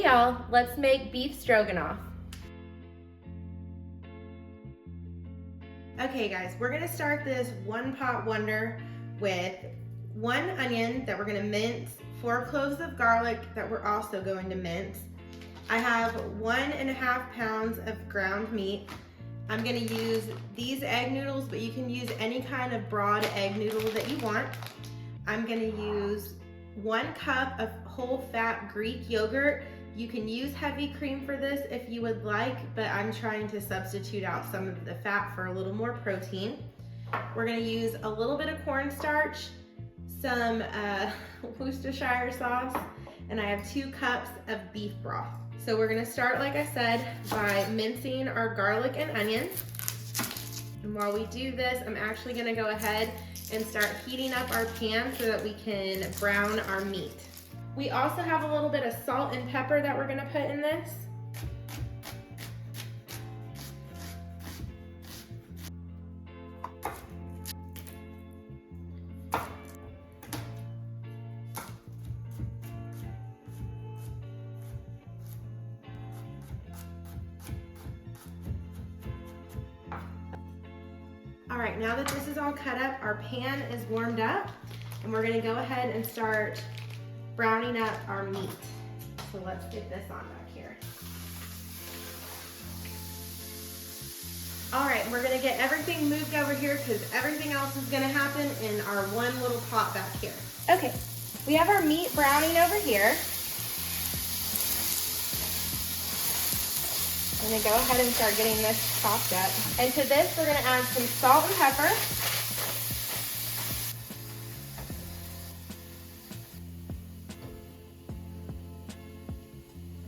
y'all, let's make beef stroganoff. Okay guys, we're gonna start this one pot wonder with 1 onion that we're gonna mince, 4 cloves of garlic that we're also going to mince. I have 1.5 pounds of ground meat. I'm gonna use these egg noodles, but you can use any kind of broad egg noodle that you want. I'm gonna use 1 cup of whole fat Greek yogurt. You can use heavy cream for this if you would like, but I'm trying to substitute out some of the fat for a little more protein. We're gonna use a little bit of cornstarch, some Worcestershire sauce, and I have 2 cups of beef broth. So we're gonna start, like I said, by mincing our garlic and onions. And while we do this, I'm actually gonna go ahead and start heating up our pan so that we can brown our meat. We also have a little bit of salt and pepper that we're gonna put in this. All right, now that this is all cut up, our pan is warmed up, and we're gonna go ahead and start browning up our meat. So let's get this on back here. All right, we're gonna get everything moved over here because everything else is gonna happen in our one little pot back here. Okay, we have our meat browning over here. I'm gonna go ahead and start getting this chopped up. And to this, we're gonna add some salt and pepper.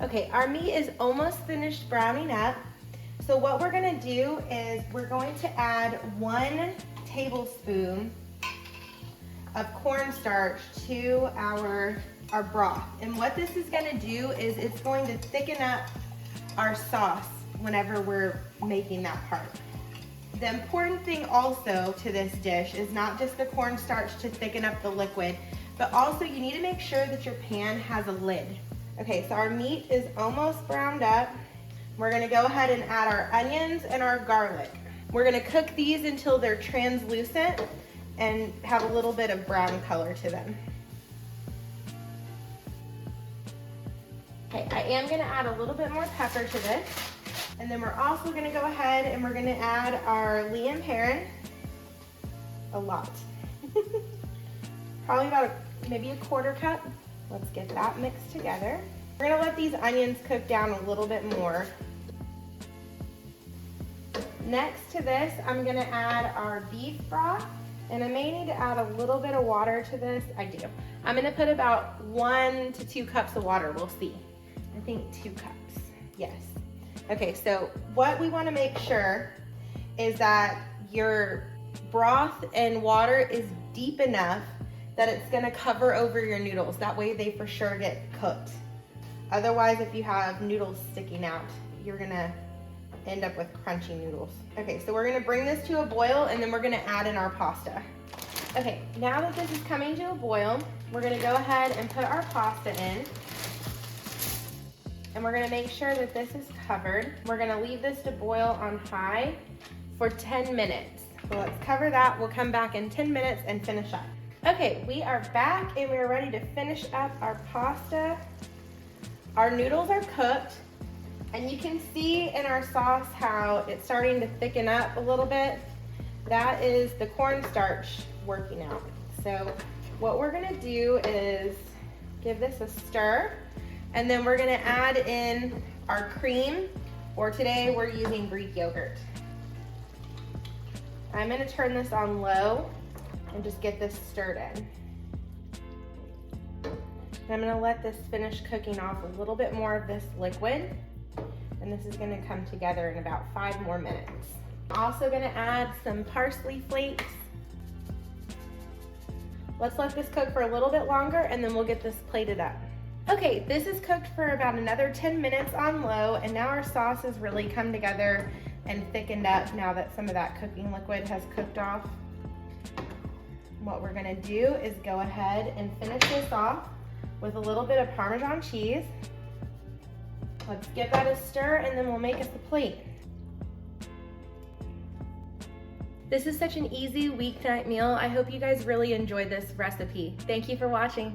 Okay, our meat is almost finished browning up. So what we're gonna do is we're going to add 1 tablespoon of cornstarch to our broth. And what this is gonna do is it's going to thicken up our sauce whenever we're making that part. The important thing also to this dish is not just the cornstarch to thicken up the liquid, but also you need to make sure that your pan has a lid. Okay, so our meat is almost browned up. We're gonna go ahead and add our onions and our garlic. We're gonna cook these until they're translucent and have a little bit of brown color to them. Okay, I am gonna add a little bit more pepper to this. And then we're also gonna go ahead and we're gonna add our Liam Perrin. A lot. Probably about maybe a 1/4 cup. Let's get that mixed together. We're gonna let these onions cook down a little bit more. Next to this, I'm gonna add our beef broth. And I may need to add a little bit of water to this. I do. I'm gonna put about 1 to 2 cups of water, we'll see. I think 2 cups, yes. Okay, so what we wanna make sure is that your broth and water is deep enough that it's gonna cover over your noodles. That way they for sure get cooked. Otherwise, if you have noodles sticking out, you're gonna end up with crunchy noodles. Okay, so we're gonna bring this to a boil and then we're gonna add in our pasta. Okay, now that this is coming to a boil, we're gonna go ahead and put our pasta in. And we're gonna make sure that this is covered. We're gonna leave this to boil on high for 10 minutes. So let's cover that. We'll come back in 10 minutes and finish up. Okay, we are back and we're ready to finish up our pasta. Our noodles are cooked, and you can see in our sauce how it's starting to thicken up a little bit. That is the cornstarch working out. So what we're gonna do is give this a stir, and then we're gonna add in our cream, or today we're using Greek yogurt. I'm gonna turn this on low and just get this stirred in. And I'm gonna let this finish cooking off a little bit more of this liquid. And this is gonna come together in about 5 more minutes. Also gonna add some parsley flakes. Let's let this cook for a little bit longer and then we'll get this plated up. Okay, this is cooked for about another 10 minutes on low, and now our sauce has really come together and thickened up now that some of that cooking liquid has cooked off. What we're gonna do is go ahead and finish this off with a little bit of Parmesan cheese. Let's give that a stir and then we'll make us a plate. This is such an easy weeknight meal. I hope you guys really enjoyed this recipe. Thank you for watching.